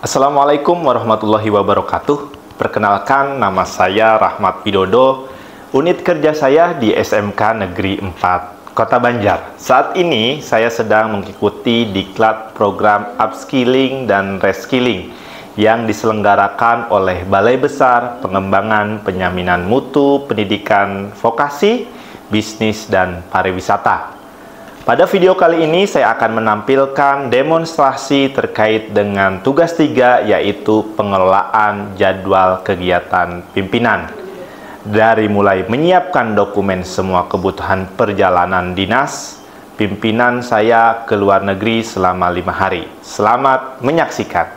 Assalamualaikum warahmatullahi wabarakatuh. Perkenalkan, nama saya Rahmat Widodo. Unit kerja saya di SMK Negeri 4, Kota Banjar. Saat ini saya sedang mengikuti diklat program Upskilling dan Reskilling yang diselenggarakan oleh Balai Besar Pengembangan Penyaminan Mutu Pendidikan Vokasi, Bisnis, dan Pariwisata. Pada video kali ini saya akan menampilkan demonstrasi terkait dengan tugas 3, yaitu pengelolaan jadwal kegiatan pimpinan. Dari mulai menyiapkan dokumen semua kebutuhan perjalanan dinas, pimpinan saya ke luar negeri selama 5 hari. Selamat menyaksikan.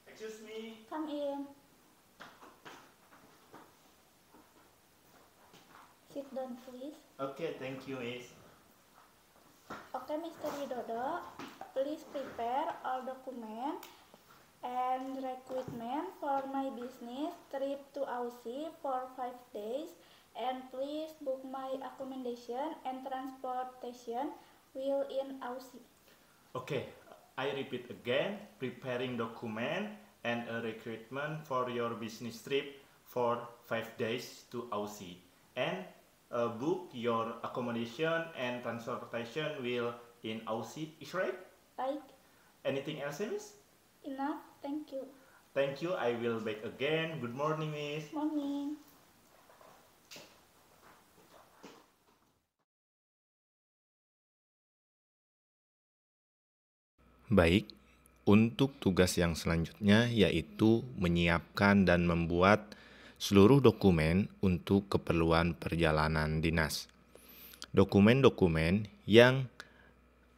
Excuse me. Come in. Sit down, please. Okay, thank you, Miss. Okay, Mr. Widodo, please prepare all document and requirement for my business trip to Aussie for 5 days, and please book my accommodation and transportation while in Aussie. Okay, I repeat again, preparing document and a recruitment for your business trip for 5 days to Aussie, and book your accommodation and transportation while in Aussie, is right? Right? Anything else, Miss? Enough? Thank you. Thank you, I will back again. Good morning, Miss. Morning. Baik, untuk tugas yang selanjutnya yaitu menyiapkan dan membuat seluruh dokumen untuk keperluan perjalanan dinas. Dokumen-dokumen yang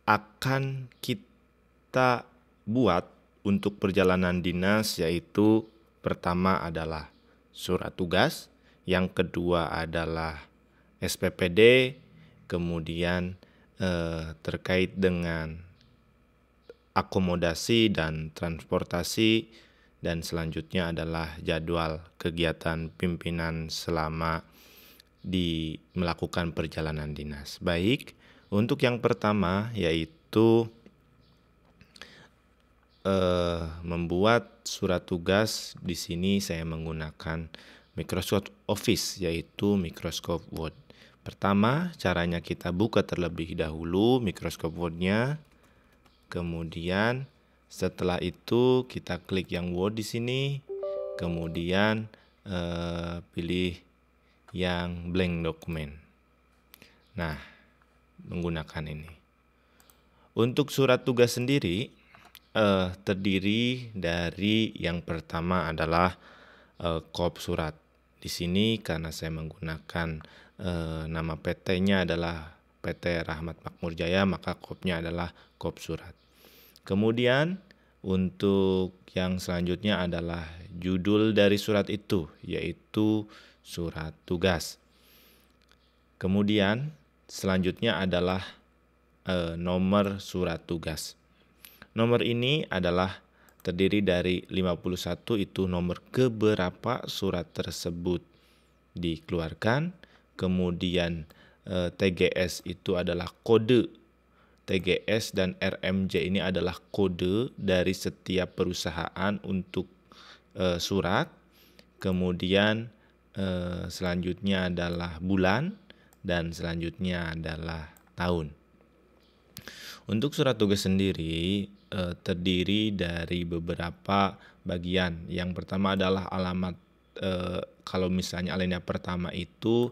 akan kita buat untuk perjalanan dinas yaitu pertama adalah surat tugas, yang kedua adalah SPPD, kemudian terkait dengan akomodasi dan transportasi, dan selanjutnya adalah jadwal kegiatan pimpinan selama melakukan perjalanan dinas. Baik, untuk yang pertama yaitu membuat surat tugas. Di sini saya menggunakan Microsoft Office, yaitu Microsoft Word. Pertama, caranya kita buka terlebih dahulu Microsoft Word-nya. Kemudian setelah itu kita klik yang Word di sini, kemudian pilih yang blank dokumen. Nah, menggunakan ini. Untuk surat tugas sendiri terdiri dari yang pertama adalah kop surat. Di sini karena saya menggunakan nama PT-nya adalah PT Rahmat Makmur Jaya, maka kopnya adalah kop surat. Kemudian untuk yang selanjutnya adalah judul dari surat itu, yaitu surat tugas. Kemudian selanjutnya adalah nomor surat tugas. Nomor ini adalah terdiri dari 51, itu nomor keberapa surat tersebut dikeluarkan. Kemudian TGS itu adalah kode. TGS dan RMJ ini adalah kode dari setiap perusahaan untuk surat. Kemudian selanjutnya adalah bulan, dan selanjutnya adalah tahun. Untuk surat tugas sendiri terdiri dari beberapa bagian. Yang pertama adalah alamat. Kalau misalnya alinea pertama itu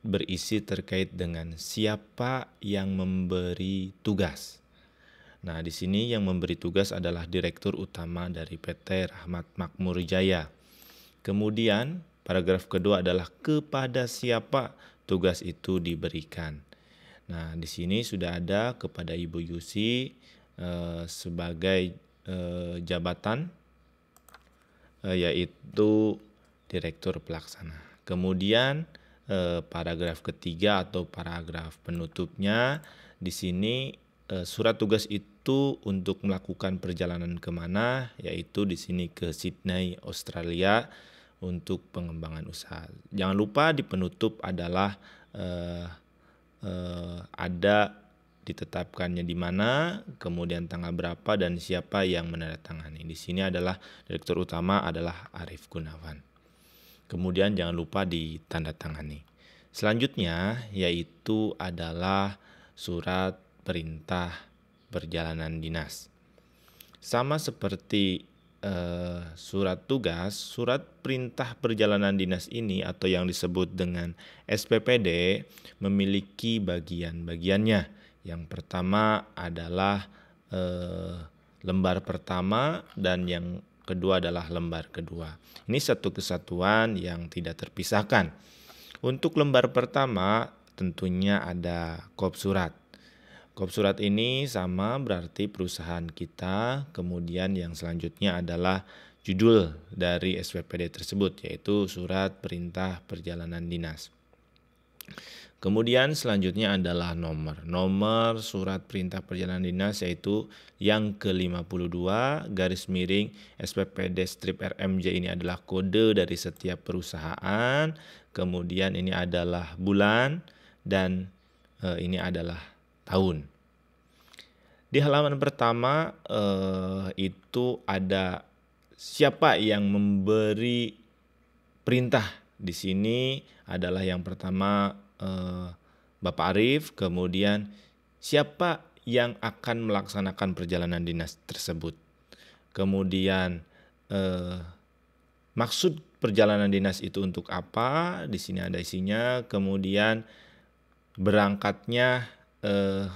berisi terkait dengan siapa yang memberi tugas. Nah, di sini yang memberi tugas adalah Direktur Utama dari PT Rahmat Makmur Jaya. Kemudian paragraf kedua adalah kepada siapa tugas itu diberikan. Nah, di sini sudah ada kepada Ibu Yusi sebagai jabatan yaitu Direktur Pelaksana. Kemudian paragraf ketiga atau paragraf penutupnya, di sini surat tugas itu untuk melakukan perjalanan kemana, yaitu di sini ke Sydney, Australia, untuk pengembangan usaha. Jangan lupa di penutup adalah ada ditetapkannya di mana, kemudian tanggal berapa dan siapa yang menandatangani. Di sini adalah direktur utama adalah Arief Gunawan. Kemudian jangan lupa ditandatangani. Selanjutnya yaitu adalah surat perintah perjalanan dinas. Sama seperti surat tugas, surat perintah perjalanan dinas ini atau yang disebut dengan SPPD memiliki bagian-bagiannya. Yang pertama adalah lembar pertama dan yang kedua adalah lembar kedua. Ini satu kesatuan yang tidak terpisahkan. Untuk lembar pertama tentunya ada kop surat. Kop surat ini sama berarti perusahaan kita, kemudian yang selanjutnya adalah judul dari SPPD tersebut yaitu surat perintah perjalanan dinas. Kemudian selanjutnya adalah nomor surat perintah perjalanan dinas yaitu yang ke-52 garis miring SPPD strip RMJ. Ini adalah kode dari setiap perusahaan, kemudian ini adalah bulan dan ini adalah tahun. Di halaman pertama itu ada siapa yang memberi perintah. Di sini adalah yang pertama Bapak Arief, kemudian siapa yang akan melaksanakan perjalanan dinas tersebut. Kemudian maksud perjalanan dinas itu untuk apa? Di sini ada isinya. Kemudian berangkatnya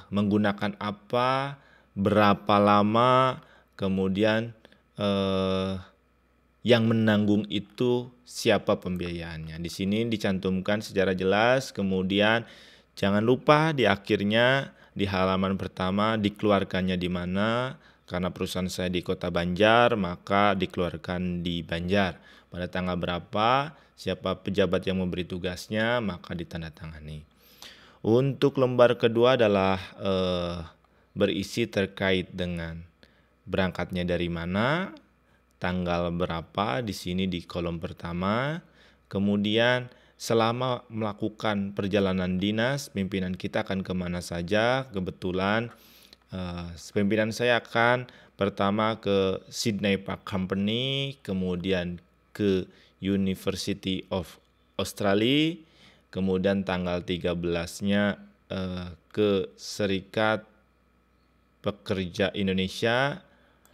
menggunakan apa, berapa lama, kemudian yang menanggung itu siapa pembiayaannya. Di sini dicantumkan secara jelas. Kemudian jangan lupa di akhirnya di halaman pertama dikeluarkannya di mana. Karena perusahaan saya di Kota Banjar, maka dikeluarkan di Banjar. Pada tanggal berapa, siapa pejabat yang memberi tugasnya, maka ditandatangani. Untuk lembar kedua adalah berisi terkait dengan berangkatnya dari mana, tanggal berapa di sini di kolom pertama. Kemudian selama melakukan perjalanan dinas, pimpinan kita akan kemana saja. Kebetulan pimpinan saya akan pertama ke Sydney Park Company, kemudian ke University of Australia, kemudian tanggal 13-nya ke Serikat Pekerja Indonesia,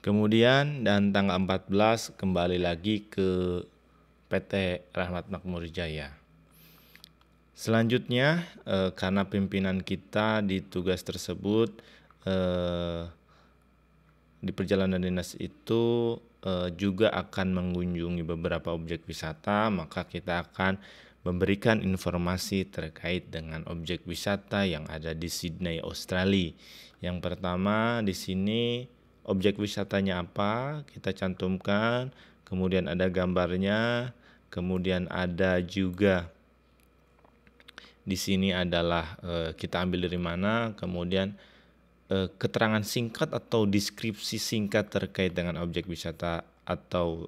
kemudian dan tanggal 14 kembali lagi ke PT Rahmat Makmur Jaya. Selanjutnya karena pimpinan kita di tugas tersebut di perjalanan dinas itu juga akan mengunjungi beberapa objek wisata, maka kita akan memberikan informasi terkait dengan objek wisata yang ada di Sydney, Australia. Yang pertama di sini objek wisatanya apa, kita cantumkan, kemudian ada gambarnya, kemudian ada juga di sini adalah kita ambil dari mana, kemudian keterangan singkat atau deskripsi singkat terkait dengan objek wisata atau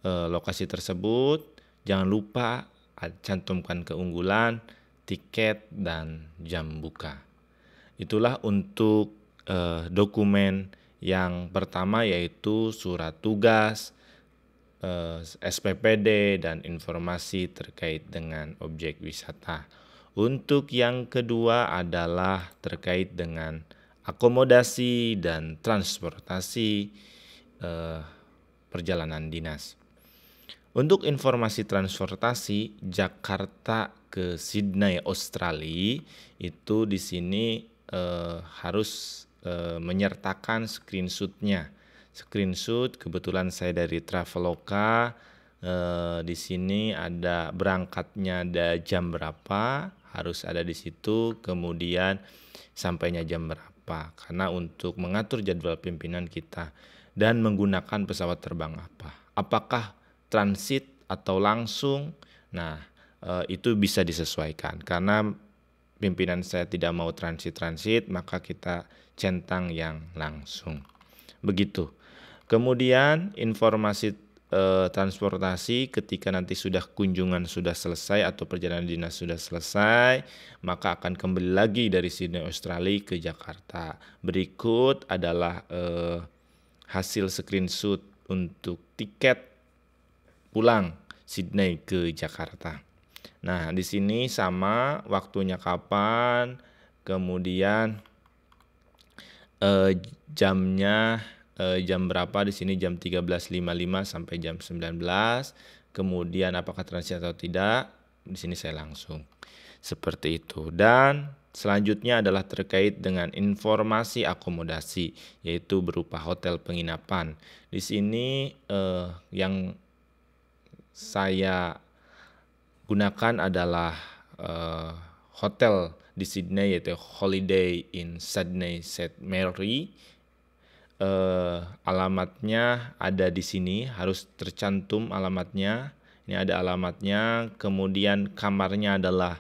lokasi tersebut. Jangan lupa cantumkan keunggulan, tiket, dan jam buka. Itulah untuk dokumen yang pertama yaitu surat tugas, SPPD, dan informasi terkait dengan objek wisata. Untuk yang kedua adalah terkait dengan akomodasi dan transportasi perjalanan dinas. Untuk informasi transportasi Jakarta ke Sydney, Australia, itu di sini harus menyertakan screenshotnya. Screenshot kebetulan saya dari Traveloka. Di sini ada berangkatnya, ada jam berapa, harus ada di situ. Kemudian sampainya jam berapa. Karena untuk mengatur jadwal pimpinan kita dan menggunakan pesawat terbang apa. Apakah transit atau langsung? Nah, itu bisa disesuaikan. Karena pimpinan saya tidak mau transit, maka kita centang yang langsung. Begitu. Kemudian informasi transportasi ketika nanti sudah kunjungan sudah selesai atau perjalanan dinas sudah selesai, maka akan kembali lagi dari Sydney Australia ke Jakarta. Berikut adalah hasil screenshot untuk tiket pulang Sydney ke Jakarta. Nah, di sini sama waktunya kapan, kemudian jamnya jam berapa. Di sini jam 13.55 sampai jam 19. Kemudian apakah transit atau tidak? Di sini saya langsung seperti itu. Dan selanjutnya adalah terkait dengan informasi akomodasi, yaitu berupa hotel penginapan. Di sini yang saya gunakan adalah hotel di Sydney, yaitu Holiday Inn Sydney St. Mary. Alamatnya ada di sini, harus tercantum alamatnya. Ini ada alamatnya. Kemudian kamarnya adalah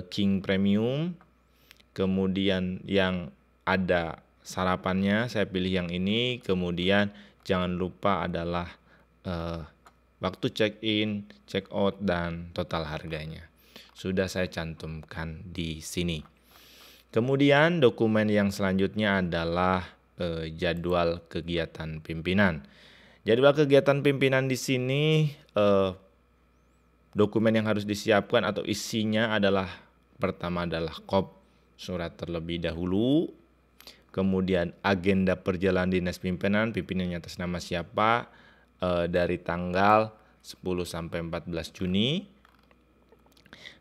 King Premium. Kemudian yang ada sarapannya saya pilih yang ini. Kemudian jangan lupa adalah waktu check in, check out, dan total harganya. Sudah saya cantumkan di sini. Kemudian dokumen yang selanjutnya adalah jadwal kegiatan pimpinan. Jadwal kegiatan pimpinan di sini dokumen yang harus disiapkan atau isinya adalah pertama adalah kop surat terlebih dahulu, kemudian agenda perjalanan dinas pimpinan, pimpinannya atas nama siapa, dari tanggal 10 sampai 14 Juni.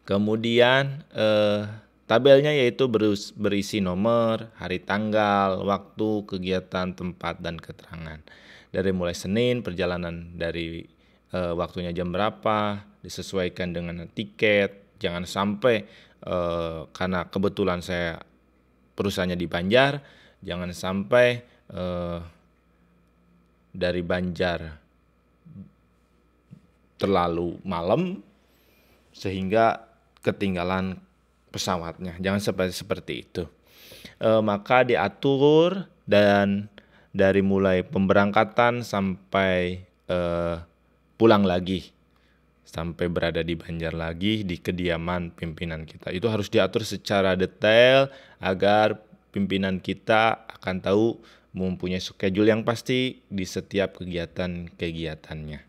Kemudian tabelnya yaitu berisi nomor, hari tanggal, waktu, kegiatan, tempat, dan keterangan. Dari mulai Senin, perjalanan dari waktunya jam berapa, disesuaikan dengan tiket. Jangan sampai karena kebetulan saya perusahaannya di Banjar, jangan sampai dari Banjar terlalu malam sehingga ketinggalan pesawatnya. Jangan seperti itu. Maka diatur dan dari mulai pemberangkatan sampai pulang lagi, sampai berada di Banjar lagi di kediaman pimpinan kita. Itu harus diatur secara detail agar pimpinan kita akan tahu mempunyai schedule yang pasti di setiap kegiatan-kegiatannya.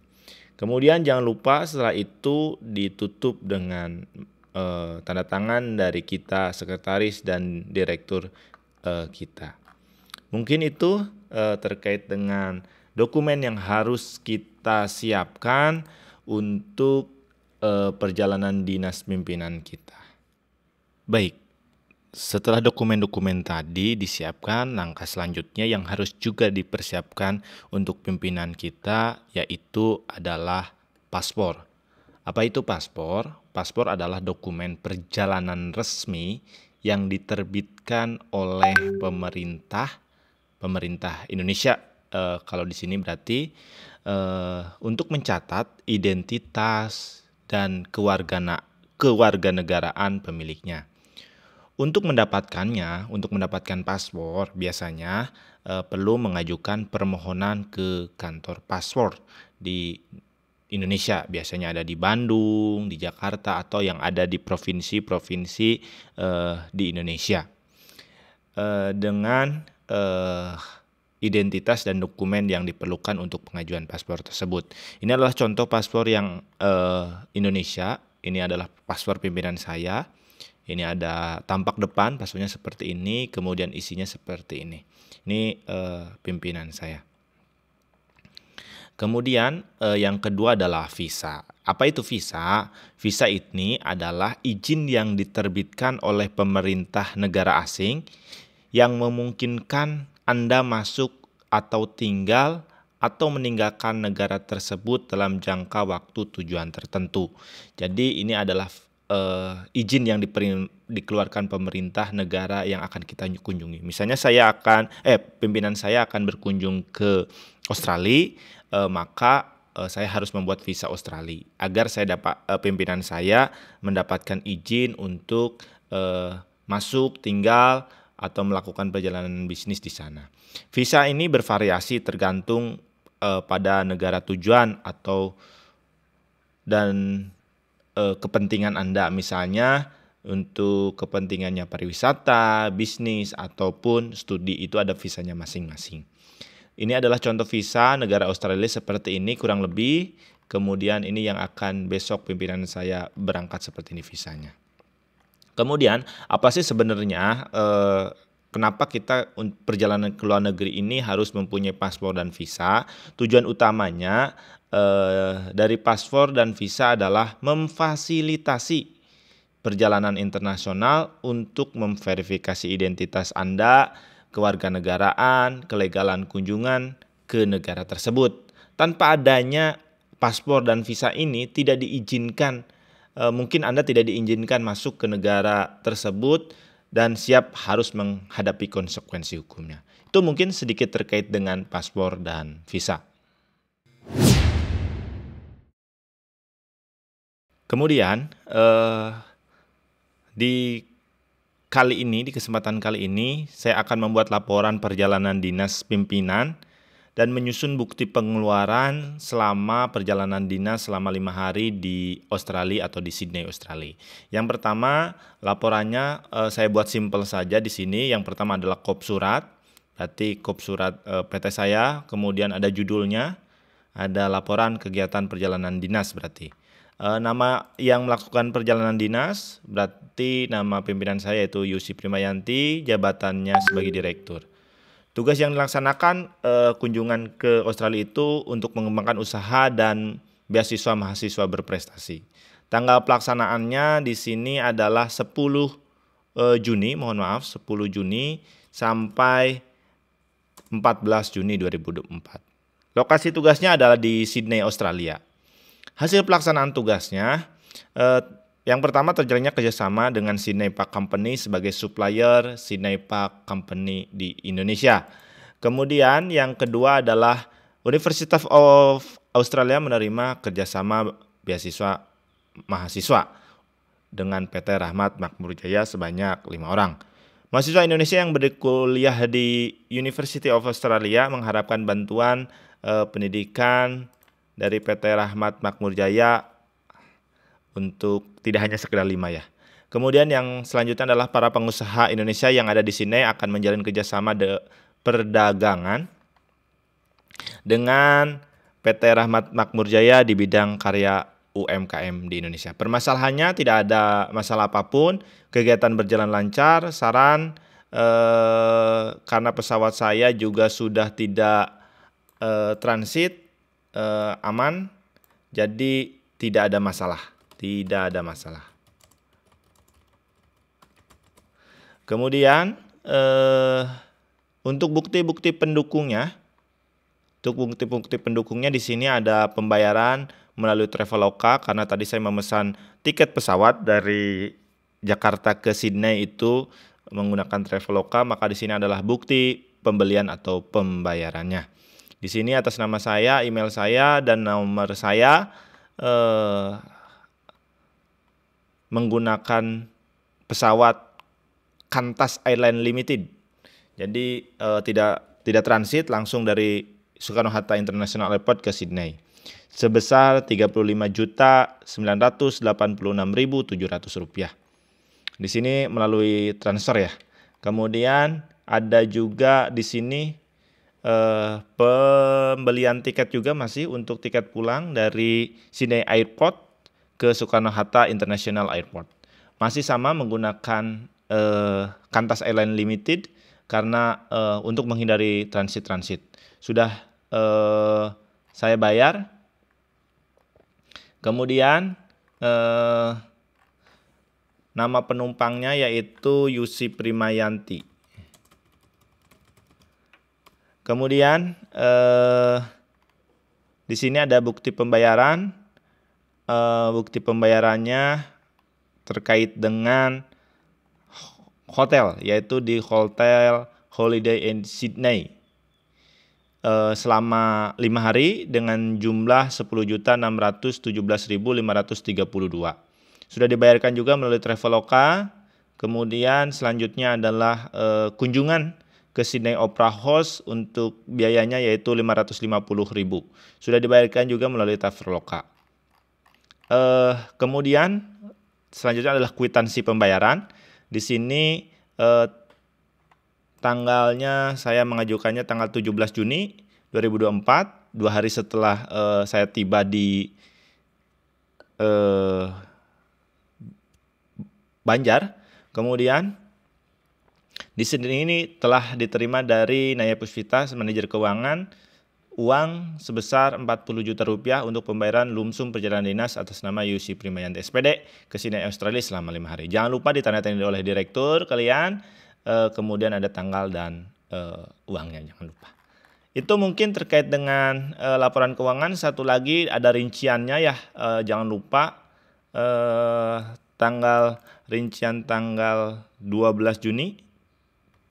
Kemudian jangan lupa setelah itu ditutup dengan tanda tangan dari kita, sekretaris dan direktur kita. Mungkin itu terkait dengan dokumen yang harus kita siapkan untuk perjalanan dinas pimpinan kita. Baik, setelah dokumen-dokumen tadi disiapkan, langkah selanjutnya yang harus juga dipersiapkan untuk pimpinan kita yaitu adalah paspor. Apa itu paspor? Paspor adalah dokumen perjalanan resmi yang diterbitkan oleh pemerintah Indonesia. Kalau di sini berarti untuk mencatat identitas dan kewarganegaraan pemiliknya. Untuk mendapatkan paspor biasanya perlu mengajukan permohonan ke kantor paspor di Indonesia. Biasanya ada di Bandung, di Jakarta, atau yang ada di provinsi-provinsi di Indonesia. Dengan identitas dan dokumen yang diperlukan untuk pengajuan paspor tersebut. Ini adalah contoh paspor yang Indonesia. Ini adalah paspor pimpinan saya. Ini ada tampak depan, paspornya seperti ini, kemudian isinya seperti ini. Ini pimpinan saya. Kemudian yang kedua adalah visa. Apa itu visa? Visa ini adalah izin yang diterbitkan oleh pemerintah negara asing yang memungkinkan Anda masuk atau tinggal atau meninggalkan negara tersebut dalam jangka waktu tujuan tertentu. Jadi ini adalah izin yang dikeluarkan pemerintah negara yang akan kita kunjungi. Misalnya pimpinan saya akan berkunjung ke Australia, maka saya harus membuat visa Australia agar pimpinan saya mendapatkan izin untuk masuk, tinggal, atau melakukan perjalanan bisnis di sana. Visa ini bervariasi tergantung pada negara tujuan dan kepentingan Anda, misalnya untuk kepentingannya pariwisata, bisnis, ataupun studi, itu ada visanya masing-masing. Ini adalah contoh visa negara Australia seperti ini kurang lebih. Kemudian ini yang akan besok pimpinan saya berangkat seperti ini visanya. Kemudian apa sih sebenarnya kenapa kita perjalanan ke luar negeri ini harus mempunyai paspor dan visa? Tujuan utamanya dari paspor dan visa adalah memfasilitasi perjalanan internasional untuk memverifikasi identitas Anda, kewarganegaraan, kelegalan kunjungan ke negara tersebut. Tanpa adanya paspor dan visa ini tidak diizinkan, mungkin Anda tidak diizinkan masuk ke negara tersebut dan siap harus menghadapi konsekuensi hukumnya. Itu mungkin sedikit terkait dengan paspor dan visa. Kemudian di kesempatan kali ini saya akan membuat laporan perjalanan dinas pimpinan dan menyusun bukti pengeluaran selama perjalanan dinas selama 5 hari di Australia atau di Sydney, Australia. Yang pertama, laporannya saya buat simpel saja di sini. Yang pertama adalah kop surat, berarti kop surat PT saya, kemudian ada judulnya, ada laporan kegiatan perjalanan dinas berarti. Nama yang melakukan perjalanan dinas berarti nama pimpinan saya yaitu Yusi Primayanti, jabatannya sebagai direktur. Tugas yang dilaksanakan kunjungan ke Australia itu untuk mengembangkan usaha dan beasiswa mahasiswa berprestasi. Tanggal pelaksanaannya di sini adalah 10 Juni sampai 14 Juni 2024. Lokasi tugasnya adalah di Sydney, Australia. Hasil pelaksanaan tugasnya, yang pertama terjalinnya kerjasama dengan Sydney Park Company sebagai supplier Sydney Park Company di Indonesia. Kemudian yang kedua adalah University of Australia menerima kerjasama beasiswa mahasiswa dengan PT Rahmat Makmur Jaya sebanyak 5 orang. Mahasiswa Indonesia yang berkuliah di University of Australia mengharapkan bantuan pendidikan dari PT Rahmat Makmur Jaya untuk tidak hanya sekedar 5 ya. Kemudian yang selanjutnya adalah para pengusaha Indonesia yang ada di sini akan menjalin kerjasama perdagangan dengan PT Rahmat Makmur Jaya di bidang karya UMKM di Indonesia. Permasalahannya tidak ada masalah apapun, kegiatan berjalan lancar. Saran karena pesawat saya juga sudah tidak transit, aman, jadi tidak ada masalah. Kemudian untuk bukti-bukti pendukungnya, di sini ada pembayaran melalui Traveloka karena tadi saya memesan tiket pesawat dari Jakarta ke Sydney itu menggunakan Traveloka, maka di sini adalah bukti pembelian atau pembayarannya. Di sini atas nama saya, email saya, dan nomor saya menggunakan pesawat Qantas Airlines Limited. Jadi tidak transit, langsung dari Soekarno-Hatta International Airport ke Sydney. Sebesar Rp35.986.700. Di sini melalui transfer ya. Kemudian ada juga di sini pembelian tiket juga masih untuk tiket pulang dari Sydney Airport ke Soekarno-Hatta International Airport. Masih sama menggunakan Qantas Airlines Limited karena untuk menghindari transit. Sudah saya bayar. Kemudian nama penumpangnya yaitu Yusi Primayanti. Kemudian di sini ada bukti pembayaran. Bukti pembayarannya terkait dengan hotel, yaitu di Hotel Holiday Inn Sydney selama 5 hari dengan jumlah 10.617.532. Sudah dibayarkan juga melalui Traveloka. Kemudian selanjutnya adalah kunjungan ke Sydney Opera House untuk biayanya yaitu 550.000. Sudah dibayarkan juga melalui Traveloka. Kemudian selanjutnya adalah kwitansi pembayaran. Di sini tanggalnya saya mengajukannya tanggal 17 Juni 2024, 2 hari setelah saya tiba di Banjar. Kemudian di sini ini telah diterima dari Naya Puspita, manajer keuangan, uang sebesar 40 juta rupiah untuk pembayaran lumsum perjalanan dinas atas nama Yusi Primayanti SPD ke Sydney Australia selama 5 hari. Jangan lupa ditandatangani oleh direktur kalian, kemudian ada tanggal dan uangnya, jangan lupa. Itu mungkin terkait dengan laporan keuangan. Satu lagi ada rinciannya ya, jangan lupa rincian tanggal 12 Juni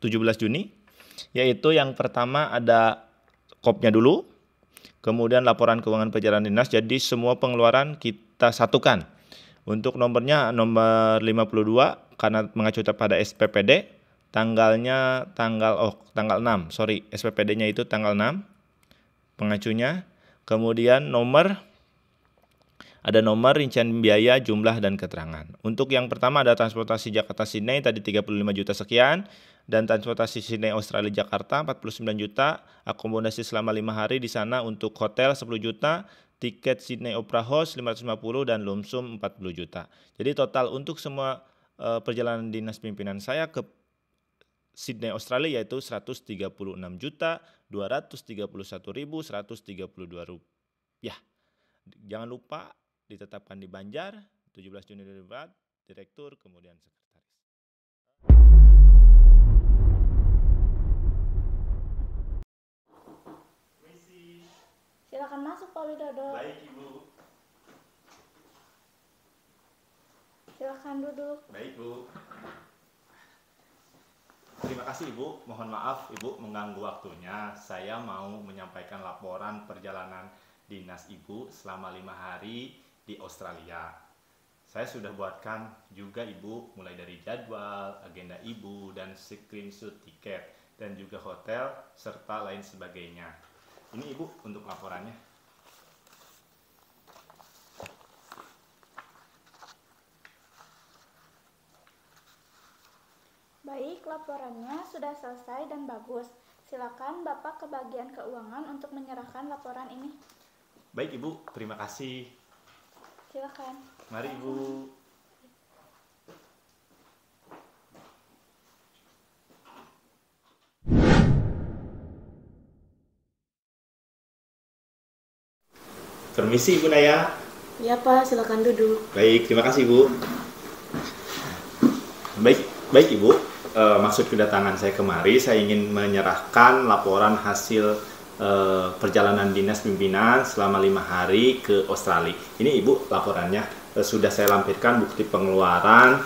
17 Juni, yaitu yang pertama ada kopnya dulu, kemudian laporan keuangan perjalanan dinas. Jadi semua pengeluaran kita satukan. Untuk nomornya nomor 52 karena mengacu pada SPPD, tanggalnya tanggal 6, SPPD-nya itu tanggal 6 pengacunya. Kemudian ada nomor rincian biaya, jumlah, dan keterangan. Untuk yang pertama ada transportasi Jakarta Sydney tadi 35 juta sekian, dan transportasi Sydney Australia Jakarta 49 juta, akomodasi selama 5 hari di sana untuk hotel 10 juta, tiket Sydney Opera House 550 dan lumsum 40 juta. Jadi total untuk semua perjalanan dinas pimpinan saya ke Sydney Australia yaitu 136.231.132 rupiah. Jangan lupa ditetapkan di Banjar 17 Juni 2024, direktur kemudian sekretaris. Silakan masuk Pak Widodo. Baik Ibu. Silakan duduk. Baik Bu. Terima kasih Ibu. Mohon maaf Ibu mengganggu waktunya. Saya mau menyampaikan laporan perjalanan dinas Ibu selama 5 hari di Australia. Saya sudah buatkan juga Ibu mulai dari jadwal, agenda Ibu, dan screenshot tiket, dan juga hotel, serta lain sebagainya. Ini Ibu untuk laporannya. Baik, laporannya sudah selesai dan bagus. Silakan Bapak ke bagian keuangan untuk menyerahkan laporan ini. Baik Ibu, terima kasih. Silakan. Mari Ibu. Permisi Ibu Naya. Ya Pak, silakan duduk. Baik, terima kasih Bu. Baik Ibu. Maksud kedatangan saya kemari, saya ingin menyerahkan laporan hasil perjalanan dinas pimpinan selama 5 hari ke Australia. Ini Ibu laporannya. Sudah saya lampirkan bukti pengeluaran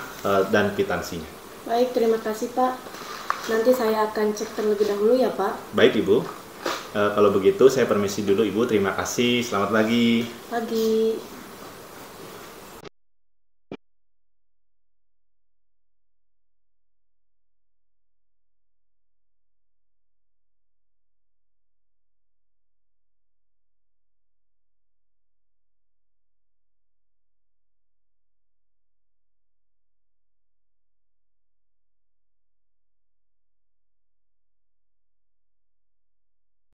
dan kwitansinya. Baik, terima kasih Pak. Nanti saya akan cek terlebih dahulu ya Pak. Baik Ibu. Kalau begitu saya permisi dulu Ibu. Terima kasih. Selamat pagi. Pagi.